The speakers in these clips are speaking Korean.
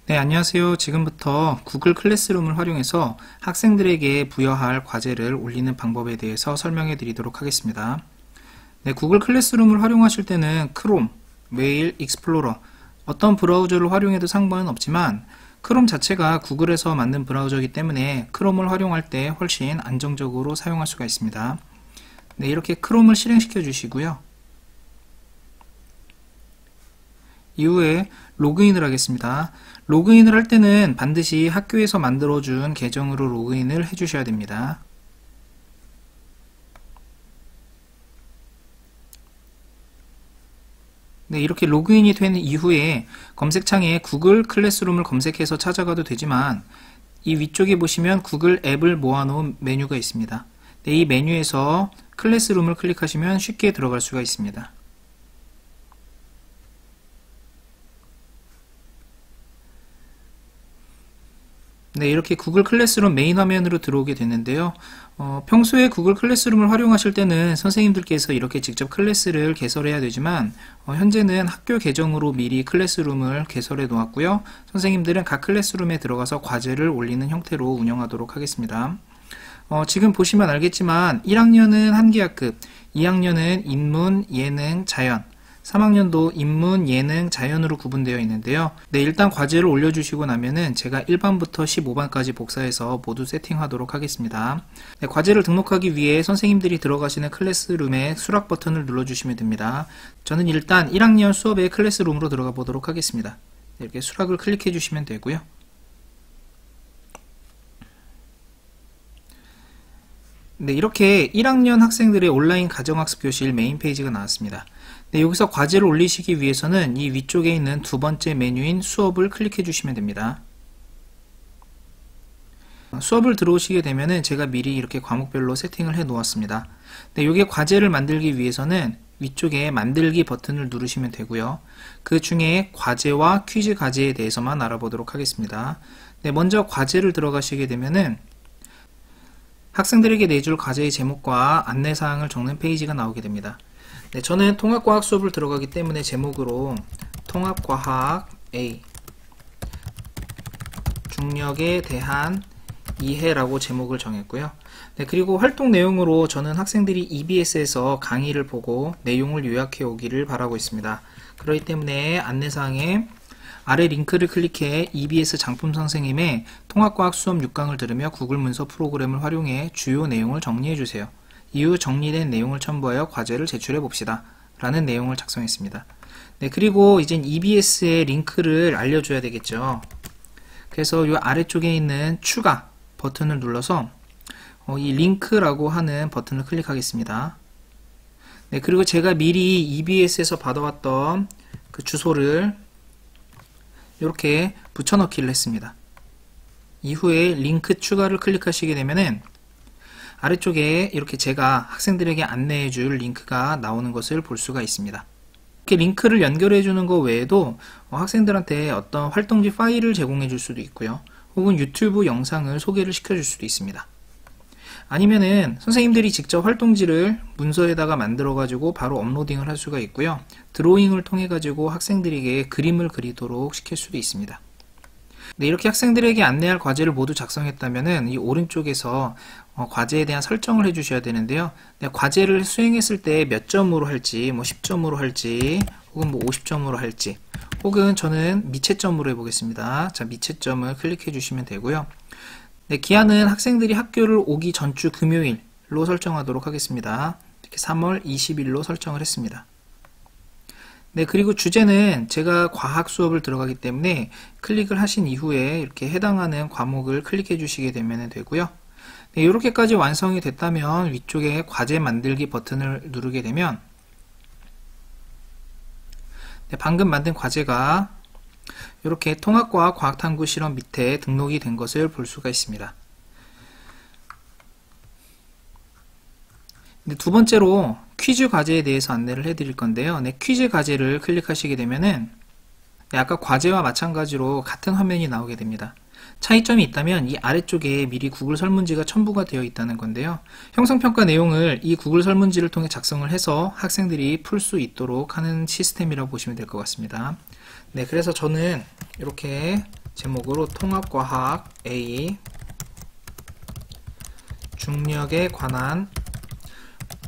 네, 안녕하세요. 지금부터 구글 클래스룸을 활용해서 학생들에게 부여할 과제를 올리는 방법에 대해서 설명해 드리도록 하겠습니다. 네, 구글 클래스룸을 활용하실 때는 크롬, 메일, 익스플로러 어떤 브라우저를 활용해도 상관은 없지만 크롬 자체가 구글에서 만든 브라우저이기 때문에 크롬을 활용할 때 훨씬 안정적으로 사용할 수가 있습니다. 네, 이렇게 크롬을 실행시켜 주시고요. 이후에 로그인을 하겠습니다. 로그인을 할 때는 반드시 학교에서 만들어준 계정으로 로그인을 해주셔야 됩니다. 네, 이렇게 로그인이 된 이후에 검색창에 구글 클래스룸을 검색해서 찾아가도 되지만 이 위쪽에 보시면 구글 앱을 모아놓은 메뉴가 있습니다. 네, 이 메뉴에서 클래스룸을 클릭하시면 쉽게 들어갈 수가 있습니다. 네, 이렇게 구글 클래스룸 메인 화면으로 들어오게 됐는데요. 평소에 구글 클래스룸을 활용하실 때는 선생님들께서 이렇게 직접 클래스를 개설해야 되지만 현재는 학교 계정으로 미리 클래스룸을 개설해 놓았고요. 선생님들은 각 클래스룸에 들어가서 과제를 올리는 형태로 운영하도록 하겠습니다. 지금 보시면 알겠지만 1학년은 한기하급, 2학년은 인문, 예능, 자연, 3학년도 인문, 예능, 자연으로 구분되어 있는데요. 네, 일단 과제를 올려주시고 나면은 제가 1반부터 15반까지 복사해서 모두 세팅하도록 하겠습니다. 네, 과제를 등록하기 위해 선생님들이 들어가시는 클래스룸의 수락 버튼을 눌러주시면 됩니다. 저는 일단 1학년 수업의 클래스룸으로 들어가 보도록 하겠습니다. 네, 이렇게 수락을 클릭해 주시면 되고요. 네, 이렇게 1학년 학생들의 온라인 가정학습 교실 메인 페이지가 나왔습니다. 네, 여기서 과제를 올리시기 위해서는 이 위쪽에 있는 두 번째 메뉴인 수업을 클릭해 주시면 됩니다. 수업을 들어오시게 되면은 제가 미리 이렇게 과목별로 세팅을 해 놓았습니다. 네, 이게 과제를 만들기 위해서는 위쪽에 만들기 버튼을 누르시면 되고요. 그 중에 과제와 퀴즈 과제에 대해서만 알아보도록 하겠습니다. 네, 먼저 과제를 들어가시게 되면은 학생들에게 내줄 과제의 제목과 안내사항을 적는 페이지가 나오게 됩니다. 네, 저는 통합과학 수업을 들어가기 때문에 제목으로 통합과학 A 중력에 대한 이해라고 제목을 정했고요. 네, 그리고 활동 내용으로 저는 학생들이 EBS에서 강의를 보고 내용을 요약해 오기를 바라고 있습니다. 그렇기 때문에 안내사항에 아래 링크를 클릭해 EBS 장품 선생님의 통합과학 수업 6강을 들으며 구글 문서 프로그램을 활용해 주요 내용을 정리해 주세요. 이후 정리된 내용을 첨부하여 과제를 제출해 봅시다. 라는 내용을 작성했습니다. 네, 그리고 이젠 EBS의 링크를 알려줘야 되겠죠. 그래서 이 아래쪽에 있는 추가 버튼을 눌러서 이 링크라고 하는 버튼을 클릭하겠습니다. 네, 그리고 제가 미리 EBS에서 받아왔던 그 주소를 이렇게 붙여넣기를 했습니다. 이후에 링크 추가를 클릭하시게 되면은 아래쪽에 이렇게 제가 학생들에게 안내해 줄 링크가 나오는 것을 볼 수가 있습니다. 이렇게 링크를 연결해 주는 것 외에도 학생들한테 어떤 활동지 파일을 제공해 줄 수도 있고요. 혹은 유튜브 영상을 소개를 시켜 줄 수도 있습니다. 아니면은 선생님들이 직접 활동지를 문서에다가 만들어 가지고 바로 업로딩을 할 수가 있고요. 드로잉을 통해 가지고 학생들에게 그림을 그리도록 시킬 수도 있습니다. 네, 이렇게 학생들에게 안내할 과제를 모두 작성했다면은 이 오른쪽에서 과제에 대한 설정을 해 주셔야 되는데요. 네, 과제를 수행했을 때 몇 점으로 할지, 뭐 10점으로 할지, 혹은 뭐 50점으로 할지, 혹은 저는 미채점으로 해보겠습니다. 자, 미채점을 클릭해 주시면 되고요. 네, 기한은 학생들이 학교를 오기 전주 금요일로 설정하도록 하겠습니다. 이렇게 3월 20일로 설정을 했습니다. 네, 그리고 주제는 제가 과학 수업을 들어가기 때문에 클릭을 하신 이후에 이렇게 해당하는 과목을 클릭해 주시게 되면 되고요. 네, 이렇게까지 완성이 됐다면 위쪽에 과제 만들기 버튼을 누르게 되면 네, 방금 만든 과제가 이렇게 통합과학 과학탐구 실험 밑에 등록이 된 것을 볼 수가 있습니다. 네, 두 번째로 퀴즈 과제에 대해서 안내를 해드릴 건데요. 네, 퀴즈 과제를 클릭하시게 되면은 네, 아까 과제와 마찬가지로 같은 화면이 나오게 됩니다. 차이점이 있다면 이 아래쪽에 미리 구글 설문지가 첨부가 되어 있다는 건데요. 형성평가 내용을 이 구글 설문지를 통해 작성을 해서 학생들이 풀 수 있도록 하는 시스템이라고 보시면 될 것 같습니다. 네, 그래서 저는 이렇게 제목으로 통합과학 A 중력에 관한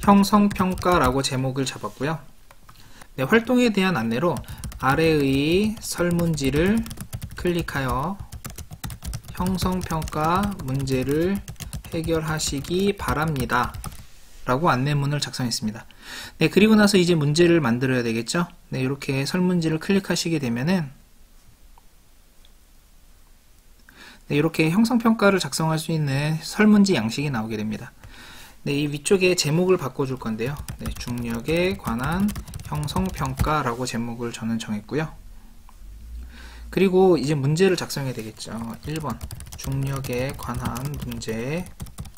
형성평가라고 제목을 잡았고요. 네, 활동에 대한 안내로 아래의 설문지를 클릭하여 형성평가 문제를 해결하시기 바랍니다 라고 안내문을 작성했습니다. 네, 그리고 나서 이제 문제를 만들어야 되겠죠. 네, 이렇게 설문지를 클릭하시게 되면은 네, 이렇게 형성평가를 작성할 수 있는 설문지 양식이 나오게 됩니다. 네, 이 위쪽에 제목을 바꿔줄 건데요. 네, 중력에 관한 형성평가라고 제목을 저는 정했고요. 그리고 이제 문제를 작성해야 되겠죠. 1번 중력에 관한 문제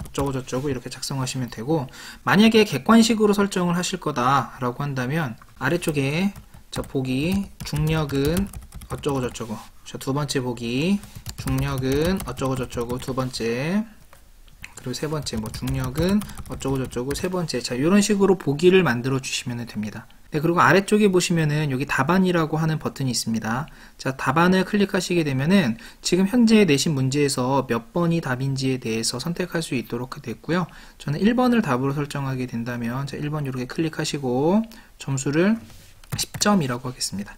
어쩌고저쩌고 이렇게 작성하시면 되고, 만약에 객관식으로 설정을 하실 거다 라고 한다면 아래쪽에 자 보기 중력은 어쩌고저쩌고, 자 두 번째 보기 중력은 어쩌고저쩌고 두 번째, 그리고 세 번째 뭐 중력은 어쩌고저쩌고 세 번째, 자 이런 식으로 보기를 만들어 주시면 됩니다. 네, 그리고 아래쪽에 보시면은 여기 답안이라고 하는 버튼이 있습니다. 자, 답안을 클릭하시게 되면은 지금 현재 내신 문제에서 몇 번이 답인지에 대해서 선택할 수 있도록 됐고요. 저는 1번을 답으로 설정하게 된다면, 자, 1번 이렇게 클릭하시고 점수를 10점이라고 하겠습니다.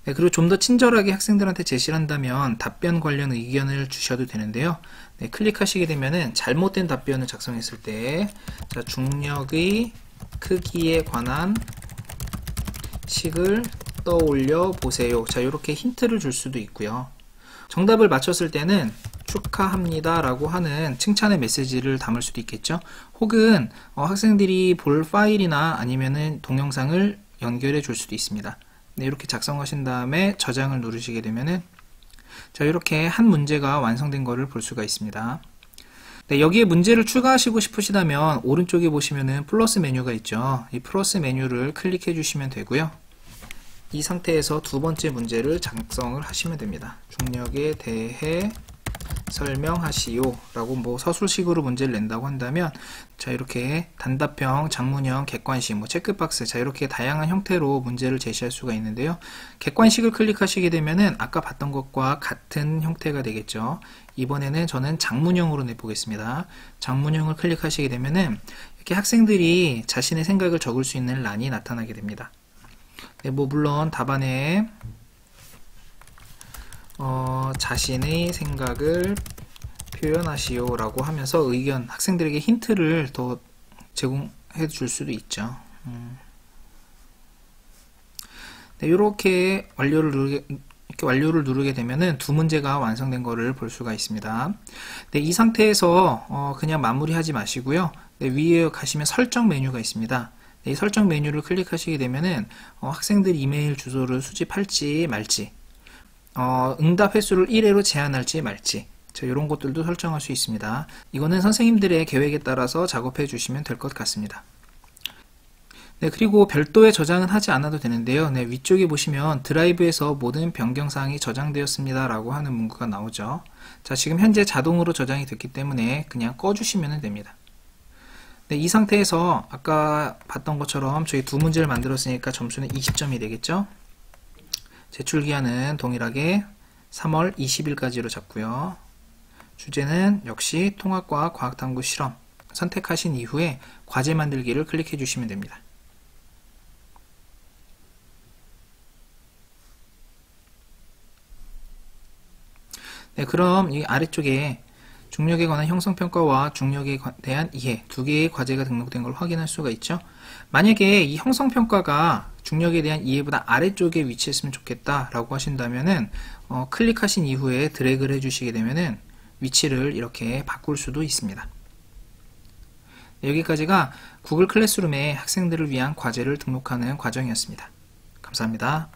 네, 그리고 좀 더 친절하게 학생들한테 제시를 한다면 답변 관련 의견을 주셔도 되는데요. 네, 클릭하시게 되면은 잘못된 답변을 작성했을 때, 자, 중력의 크기에 관한 식을 떠올려 보세요. 자, 이렇게 힌트를 줄 수도 있고요. 정답을 맞췄을 때는 축하합니다 라고 하는 칭찬의 메시지를 담을 수도 있겠죠. 혹은 학생들이 볼 파일이나 아니면은 동영상을 연결해 줄 수도 있습니다. 네, 이렇게 작성하신 다음에 저장을 누르시게 되면은 자, 이렇게 한 문제가 완성된 것을 볼 수가 있습니다. 네, 여기에 문제를 추가하시고 싶으시다면 오른쪽에 보시면은 플러스 메뉴가 있죠. 이 플러스 메뉴를 클릭해 주시면 되고요. 이 상태에서 두 번째 문제를 작성을 하시면 됩니다. 중력에 대해 설명하시오 라고 뭐 서술식으로 문제를 낸다고 한다면, 자 이렇게 단답형, 장문형, 객관식, 뭐 체크박스, 자 이렇게 다양한 형태로 문제를 제시할 수가 있는데요. 객관식을 클릭하시게 되면은 아까 봤던 것과 같은 형태가 되겠죠. 이번에는 저는 장문형으로 내보겠습니다. 장문형을 클릭하시게 되면은 이렇게 학생들이 자신의 생각을 적을 수 있는 란이 나타나게 됩니다. 네, 뭐 물론 답안에 자신의 생각을 표현하시오 라고 하면서 의견, 학생들에게 힌트를 더 제공해 줄 수도 있죠. 네, 이렇게 완료를 누르게 되면은 두 문제가 완성된 것을 볼 수가 있습니다. 네, 이 상태에서 그냥 마무리하지 마시고요. 네, 위에 가시면 설정 메뉴가 있습니다. 네, 이 설정 메뉴를 클릭하시게 되면은 학생들 이메일 주소를 수집할지 말지, 응답 횟수를 1회로 제한할지 말지, 자, 이런 것들도 설정할 수 있습니다. 이거는 선생님들의 계획에 따라서 작업해 주시면 될 것 같습니다. 네, 그리고 별도의 저장은 하지 않아도 되는데요. 네, 위쪽에 보시면 드라이브에서 모든 변경사항이 저장되었습니다 라고 하는 문구가 나오죠. 자, 지금 현재 자동으로 저장이 됐기 때문에 그냥 꺼주시면 됩니다. 네, 이 상태에서 아까 봤던 것처럼 저희 두 문제를 만들었으니까 점수는 20점이 되겠죠. 제출기한은 동일하게 3월 20일까지로 잡고요. 주제는 역시 통합과학 과학탐구 실험, 선택하신 이후에 과제 만들기를 클릭해 주시면 됩니다. 네, 그럼 이 아래쪽에 중력에 관한 형성평가와 중력에 대한 이해 두 개의 과제가 등록된 걸 확인할 수가 있죠. 만약에 이 형성평가가 중력에 대한 이해보다 아래쪽에 위치했으면 좋겠다 라고 하신다면은 클릭하신 이후에 드래그를 해주시게 되면은 위치를 이렇게 바꿀 수도 있습니다. 네, 여기까지가 구글 클래스룸에 학생들을 위한 과제를 등록하는 과정이었습니다. 감사합니다.